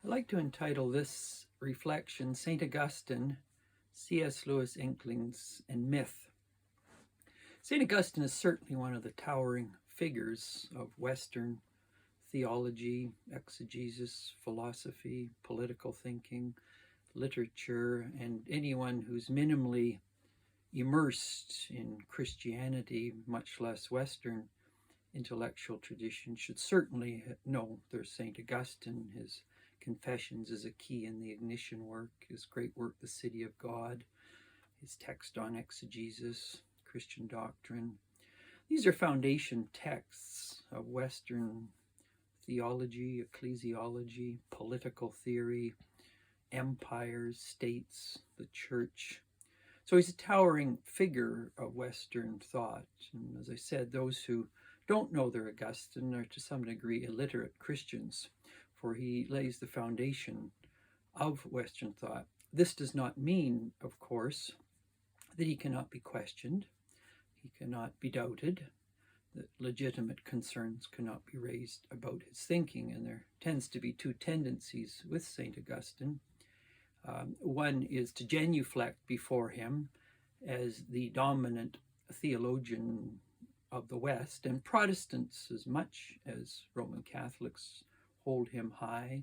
I'd like to entitle this reflection St. Augustine, C.S. Lewis, Inklings, and Myth. St. Augustine is certainly one of the towering figures of Western theology, exegesis, philosophy, political thinking, literature, and anyone who's minimally immersed in Christianity, much less Western intellectual tradition, should certainly know there's St. Augustine. His Confessions is a key in the Ignition work, his great work, The City of God, his text on exegesis, Christian doctrine. These are foundation texts of Western theology, ecclesiology, political theory, empires, states, the church. So he's a towering figure of Western thought. And as I said, those who don't know their Augustine are to some degree illiterate Christians, for he lays the foundation of Western thought. This does not mean, of course, that he cannot be questioned, he cannot be doubted, that legitimate concerns cannot be raised about his thinking. And there tends to be two tendencies with St. Augustine. One is to genuflect before him as the dominant theologian of the West, and Protestants, as much as Roman Catholics, hold him high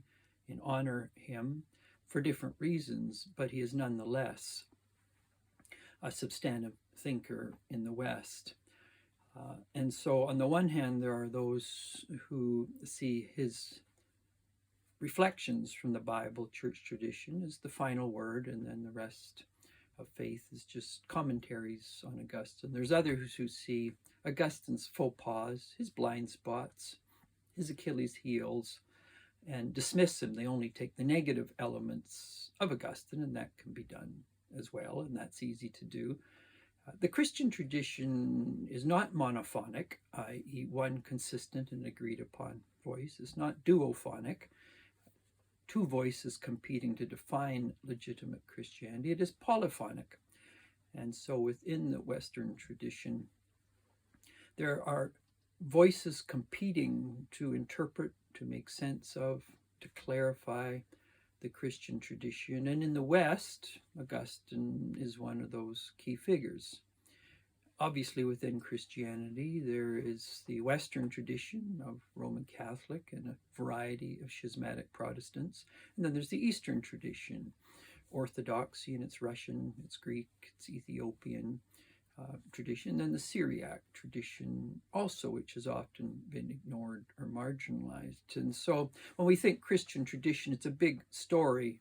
and honor him for different reasons, but he is nonetheless a substantive thinker in the West. And so on the one hand, there are those who see his reflections from the Bible, church tradition, as the final word, and then the rest of faith is just commentaries on Augustine. There's others who see Augustine's faux pas, his blind spots, his Achilles heels, and dismiss him. They only take the negative elements of Augustine, and that can be done as well, and that's easy to do. The Christian tradition is not monophonic, i.e., one consistent and agreed upon voice. It's not duophonic, two voices competing to define legitimate Christianity. It is polyphonic. And so within the Western tradition, there are voices competing to interpret, to make sense of, to clarify the Christian tradition. And in the West, Augustine is one of those key figures. Obviously, within Christianity, there is the Western tradition of Roman Catholic and a variety of schismatic Protestants. And then there's the Eastern tradition, Orthodoxy, and it's Russian, it's Greek, it's Ethiopian tradition. And then the Syriac tradition also, which has often been ignored or marginalized. And so when we think Christian tradition, it's a big story,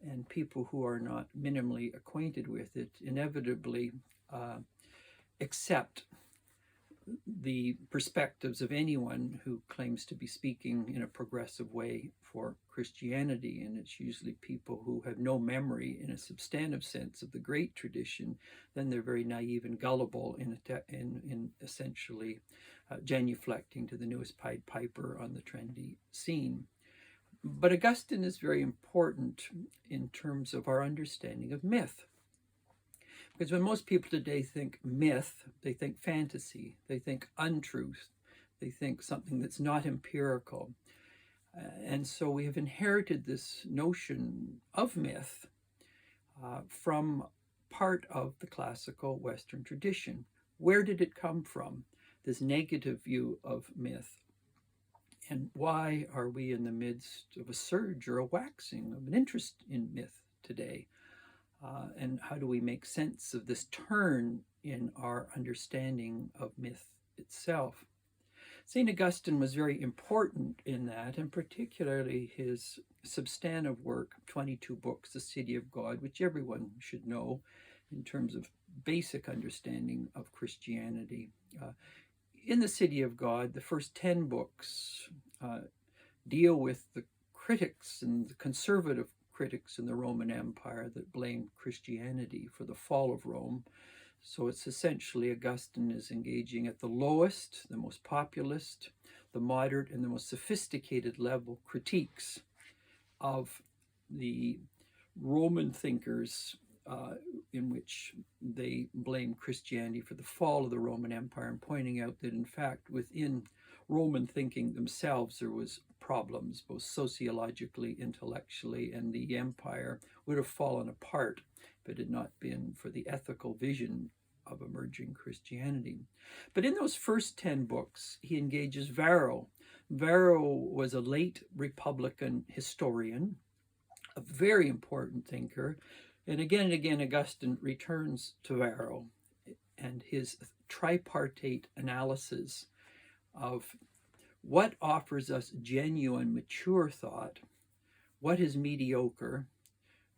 and people who are not minimally acquainted with it inevitably accept the perspectives of anyone who claims to be speaking in a progressive way for Christianity. And it's usually people who have no memory in a substantive sense of the great tradition. Then they're very naive and gullible in essentially genuflecting to the newest Pied Piper on the trendy scene. But Augustine is very important in terms of our understanding of myth. Because when most people today think myth, they think fantasy, they think untruth, they think something that's not empirical. And so we have inherited this notion of myth from part of the classical Western tradition. Where did it come from, this negative view of myth? And why are we in the midst of a surge or a waxing of an interest in myth today? And how do we make sense of this turn in our understanding of myth itself? St. Augustine was very important in that, and particularly his substantive work, 22 books, The City of God, which everyone should know in terms of basic understanding of Christianity. In The City of God, the first 10 books deal with the critics and the conservative critics in the Roman Empire that blame Christianity for the fall of Rome. So it's essentially Augustine is engaging at the lowest, the most populist, the moderate, and the most sophisticated level critiques of the Roman thinkers in which they blame Christianity for the fall of the Roman Empire, and pointing out that in fact within Roman thinking themselves, there was problems, both sociologically, intellectually, and the empire would have fallen apart if it had not been for the ethical vision of emerging Christianity. But in those first 10 books, he engages Varro. Varro was a late Republican historian, a very important thinker. And again, Augustine returns to Varro and his tripartite analysis of what offers us genuine, mature thought, what is mediocre,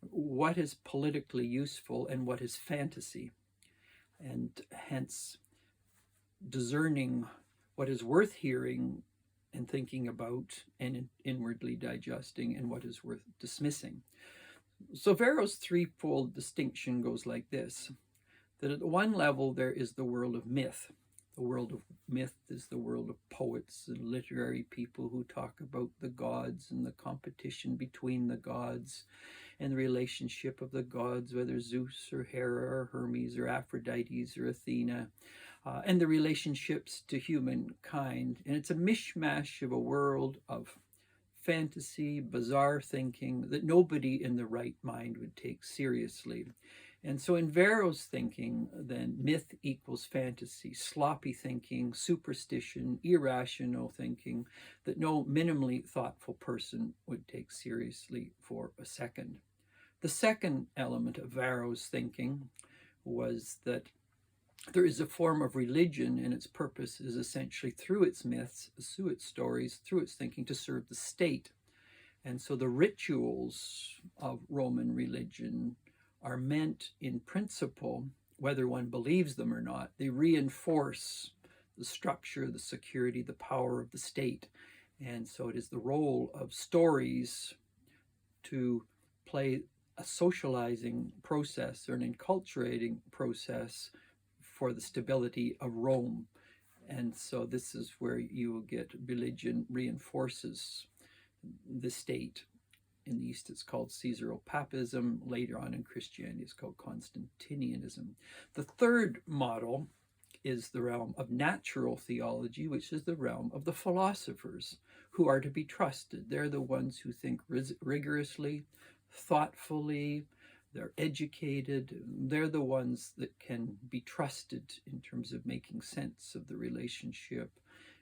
what is politically useful, and what is fantasy. And hence, discerning what is worth hearing and thinking about and inwardly digesting, and what is worth dismissing. So Varro's threefold distinction goes like this, that at one level there is the world of myth. The world of myth is the world of poets and literary people who talk about the gods and the competition between the gods and the relationship of the gods, whether Zeus or Hera or Hermes or Aphrodite or Athena, and the relationships to humankind. And it's a mishmash of a world of fantasy, bizarre thinking that nobody in the right mind would take seriously. And so in Varro's thinking, then, myth equals fantasy, sloppy thinking, superstition, irrational thinking that no minimally thoughtful person would take seriously for a second. The second element of Varro's thinking was that there is a form of religion, and its purpose is essentially through its myths, through its stories, through its thinking, to serve the state. And so the rituals of Roman religion are meant in principle, whether one believes them or not, they reinforce the structure, the security, the power of the state. And so it is the role of stories to play a socializing process or an enculturating process for the stability of Rome. And so this is where you will get religion reinforces the state. In the East, it's called Caesaropapism. Later on in Christianity, it's called Constantinianism. The third model is the realm of natural theology, which is the realm of the philosophers who are to be trusted. They're the ones who think rigorously, thoughtfully, they're educated. They're the ones that can be trusted in terms of making sense of the relationship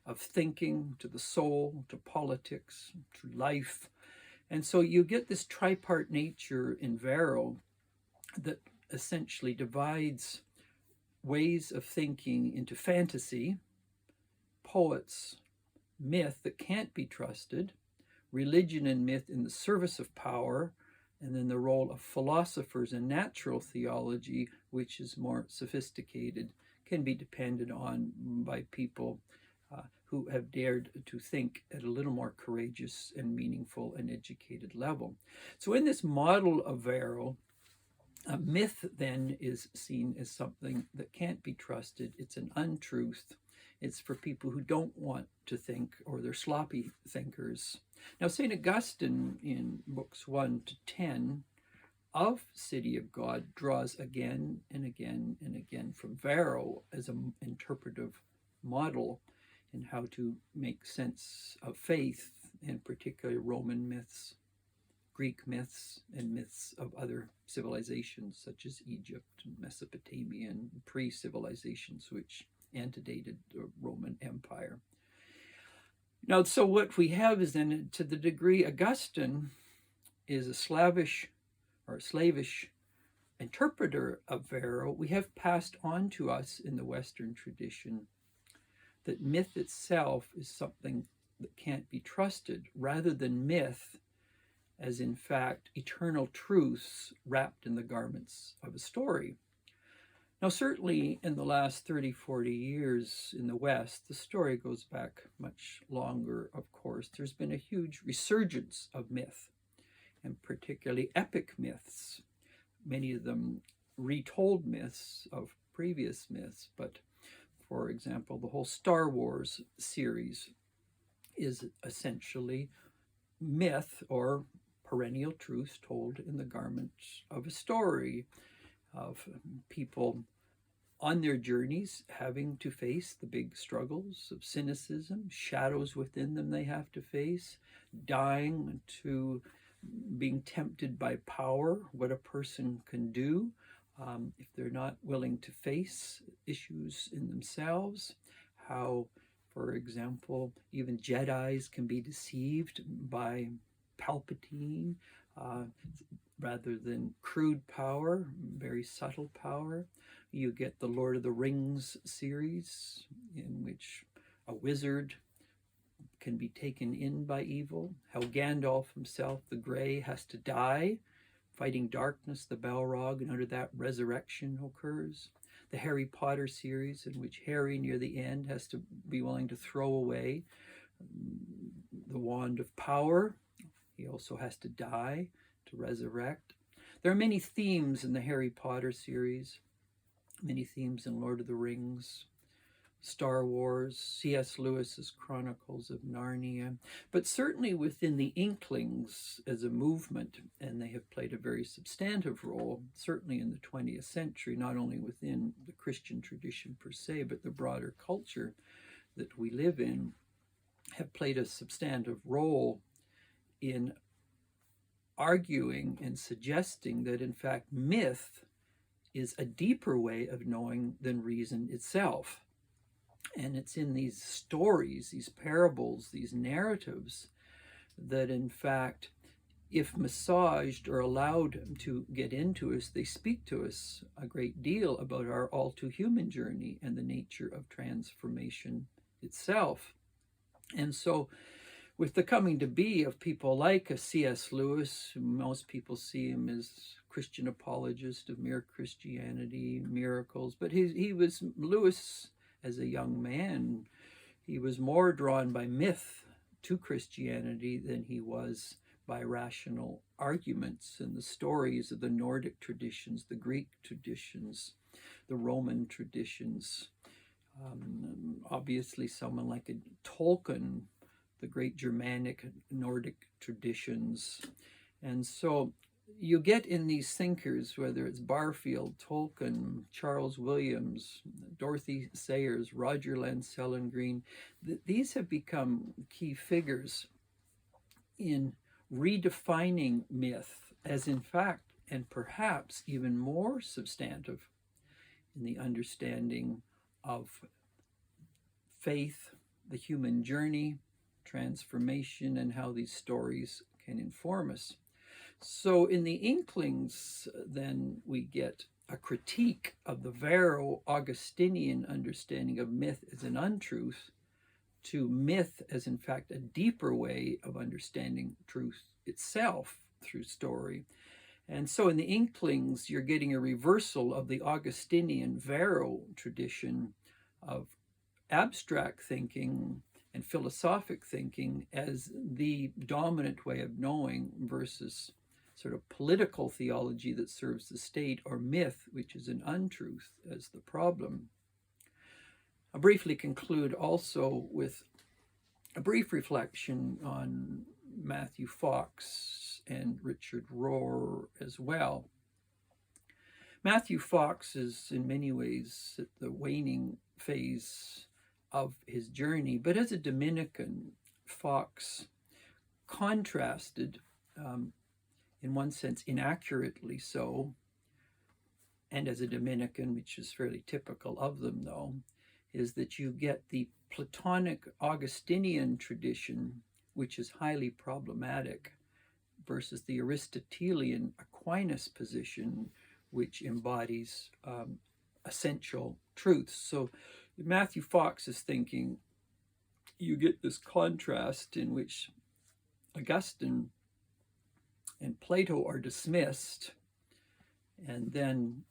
of thinking to the soul, to politics, to life. And so you get this tripart nature in Varro that essentially divides ways of thinking into fantasy, poets, myth that can't be trusted, religion and myth in the service of power, and then the role of philosophers and natural theology, which is more sophisticated, can be depended on by people who have dared to think at a little more courageous and meaningful and educated level. So in this model of Varro, myth then is seen as something that can't be trusted. It's an untruth. It's for people who don't want to think, or they're sloppy thinkers. Now, St. Augustine in books 1 to 10 of City of God draws again and again and again from Varro as an interpretive model in how to make sense of faith, in particular Roman myths, Greek myths, and myths of other civilizations such as Egypt and Mesopotamia and pre-civilizations which antedated the Roman Empire. Now, so what we have is then, to the degree Augustine is a slavish interpreter of Varro, we have passed on to us in the Western tradition that myth itself is something that can't be trusted, rather than myth as, in fact, eternal truths wrapped in the garments of a story. Now, certainly in the last 30, 40 years in the West, the story goes back much longer, of course. There's been a huge resurgence of myth, and particularly epic myths, many of them retold myths of previous myths. But, for example, the whole Star Wars series is essentially myth or perennial truths told in the garments of a story, of people on their journeys having to face the big struggles of cynicism, shadows within them they have to face, dying to being tempted by power, what a person can do if they're not willing to face issues in themselves, how, for example, even Jedis can be deceived by Palpatine rather than crude power, very subtle power. You get the Lord of the Rings series, in which a wizard can be taken in by evil, how Gandalf himself, the Grey, has to die fighting darkness, the Balrog, and under that resurrection occurs. The Harry Potter series, in which Harry, near the end, has to be willing to throw away the wand of power. He also has to die to resurrect. There are many themes in the Harry Potter series, many themes in Lord of the Rings, Star Wars, C.S. Lewis's Chronicles of Narnia, but certainly within the Inklings as a movement, and they have played a very substantive role, certainly in the 20th century, not only within the Christian tradition per se, but the broader culture that we live in, have played a substantive role in arguing and suggesting that, in fact, myth is a deeper way of knowing than reason itself. And it's in these stories, these parables, these narratives that, in fact, if massaged or allowed to get into us, they speak to us a great deal about our all too human journey and the nature of transformation itself. And so with the coming to be of people like a C.S. Lewis, most people see him as Christian apologist of mere Christianity, miracles, but Lewis, as a young man, he was more drawn by myth to Christianity than he was by rational arguments and the stories of the Nordic traditions, the Greek traditions, the Roman traditions. Obviously, someone like a Tolkien, the great Germanic Nordic traditions. And so you get in these thinkers, whether it's Barfield, Tolkien, Charles Williams, Dorothy Sayers, Roger Lancel Green, these have become key figures in redefining myth as, in fact, and perhaps even more substantive in the understanding of faith, the human journey, transformation, and how these stories can inform us. So in the Inklings, then, we get a critique of the Varro Augustinian understanding of myth as an untruth to myth as, in fact, a deeper way of understanding truth itself through story. And so in the Inklings, you're getting a reversal of the Augustinian Varro tradition of abstract thinking and philosophic thinking as the dominant way of knowing versus sort of political theology that serves the state, or myth, which is an untruth, as the problem. I'll briefly conclude also with a brief reflection on Matthew Fox and Richard Rohr as well. Matthew Fox is in many ways at the waning phase of his journey, but as a Dominican, Fox contrasted, in one sense inaccurately so, and as a Dominican, which is fairly typical of them though, is that you get the Platonic Augustinian tradition, which is highly problematic, versus the Aristotelian Aquinas position, which embodies essential truths. So Matthew Fox is thinking, you get this contrast in which Augustine and Plato are dismissed, and then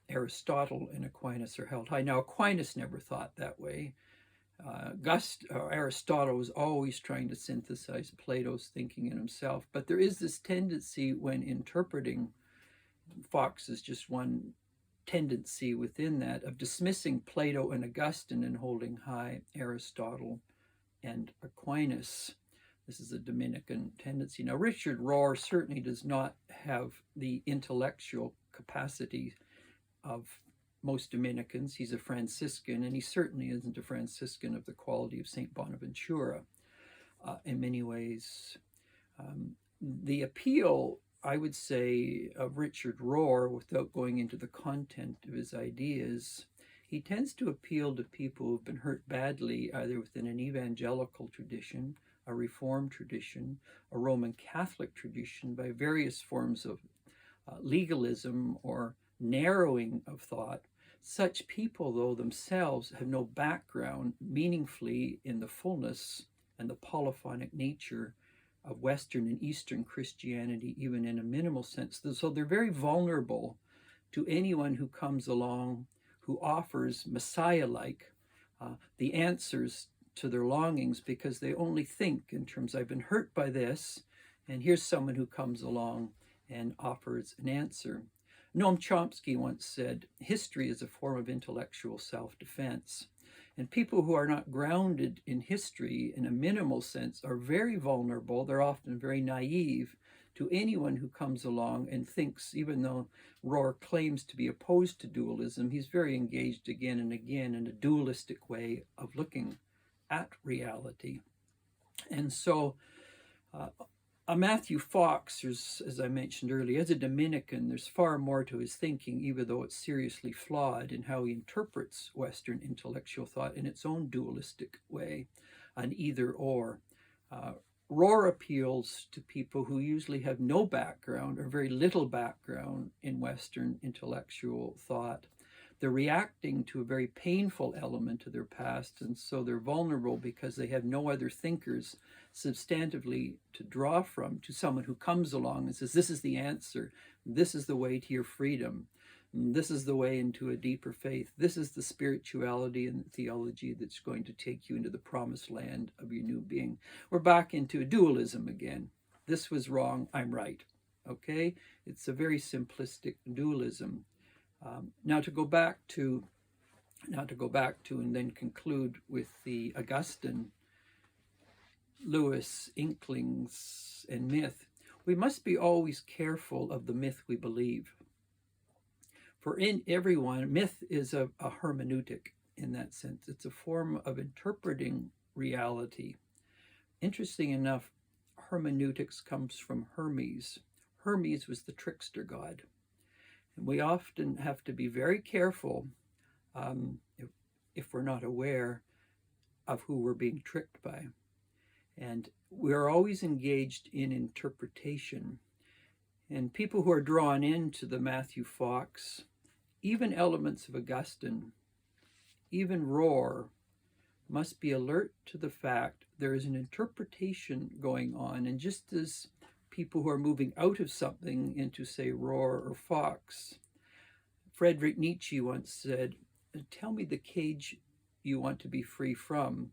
Aristotle and Aquinas are held high. Now, Aquinas never thought that way. Aristotle was always trying to synthesize Plato's thinking in himself, but there is this tendency when interpreting, Fox is just one tendency within that, of dismissing Plato and Augustine and holding high Aristotle and Aquinas. This is a Dominican tendency. Now, Richard Rohr certainly does not have the intellectual capacity of most Dominicans. He's a Franciscan, and he certainly isn't a Franciscan of the quality of St. Bonaventura in many ways. The appeal, I would say, of Richard Rohr, without going into the content of his ideas, he tends to appeal to people who've been hurt badly, either within an evangelical tradition, a Reformed tradition, a Roman Catholic tradition, by various forms of legalism or narrowing of thought. Such people, though, themselves have no background meaningfully in the fullness and the polyphonic nature of Western and Eastern Christianity, even in a minimal sense. So they're very vulnerable to anyone who comes along who offers Messiah-like the answers to their longings, because they only think in terms, I've been hurt by this, and here's someone who comes along and offers an answer. Noam Chomsky once said, history is a form of intellectual self-defense. And people who are not grounded in history in a minimal sense are very vulnerable. They're often very naive to anyone who comes along and thinks, even though Rohr claims to be opposed to dualism, he's very engaged again and again in a dualistic way of looking at reality. And so Matthew Fox, as I mentioned earlier, as a Dominican, there's far more to his thinking, even though it's seriously flawed in how he interprets Western intellectual thought in its own dualistic way, an either or. Rohr appeals to people who usually have no background or very little background in Western intellectual thought. They're reacting to a very painful element of their past, and so they're vulnerable because they have no other thinkers substantively to draw from, to someone who comes along and says, this is the answer, this is the way to your freedom, this is the way into a deeper faith, this is the spirituality and theology that's going to take you into the promised land of your new being. We're back into a dualism again. This was wrong, I'm right. Okay? It's a very simplistic dualism. Now to go back to and then conclude with the Augustine, Lewis, Inklings, and myth, we must be always careful of the myth we believe. For in everyone, myth is a hermeneutic in that sense. It's a form of interpreting reality. Interesting enough, hermeneutics comes from Hermes. Hermes was the trickster god. And we often have to be very careful if we're not aware of who we're being tricked by. And we're always engaged in interpretation. And people who are drawn into the Matthew Fox, even elements of Augustine, even Rohr, must be alert to the fact there is an interpretation going on. And just as people who are moving out of something into, say, Rohr or Fox, Friedrich Nietzsche once said, tell me the cage you want to be free from.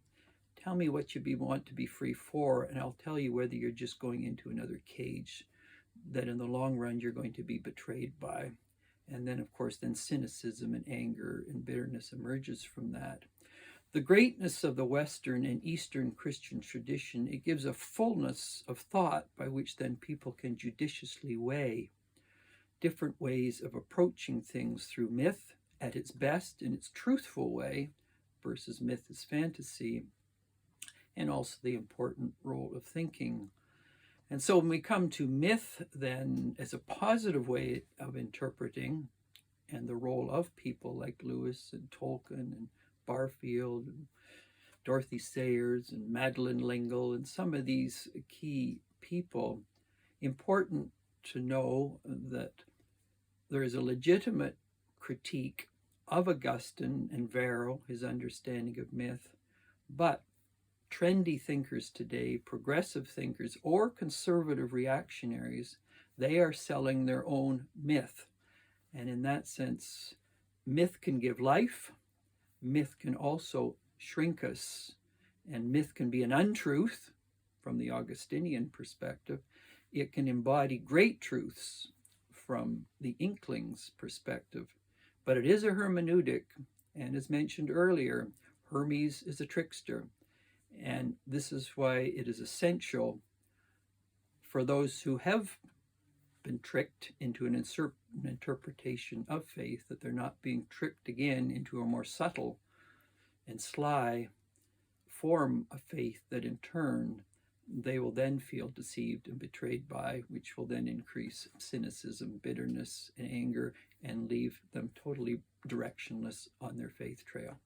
Tell me what you want to be free for, and I'll tell you whether you're just going into another cage that in the long run you're going to be betrayed by. And then, of course, then cynicism and anger and bitterness emerges from that. The greatness of the Western and Eastern Christian tradition, it gives a fullness of thought by which then people can judiciously weigh different ways of approaching things through myth at its best, in its truthful way, versus myth as fantasy, and also the important role of thinking. And so when we come to myth then as a positive way of interpreting, and the role of people like Lewis and Tolkien and Barfield and Dorothy Sayers and Madeleine L'Engle and some of these key people, important to know that there is a legitimate critique of Augustine and Varro, his understanding of myth, but trendy thinkers today, progressive thinkers, or conservative reactionaries, they are selling their own myth. And in that sense, myth can give life, myth can also shrink us, and myth can be an untruth from the Augustinian perspective. It can embody great truths from the Inklings perspective, but it is a hermeneutic, and as mentioned earlier, Hermes is a trickster, and this is why it is essential for those who have been tricked into an interpretation of faith, that they're not being tricked again into a more subtle and sly form of faith that in turn they will then feel deceived and betrayed by, which will then increase cynicism, bitterness, and anger, and leave them totally directionless on their faith trail.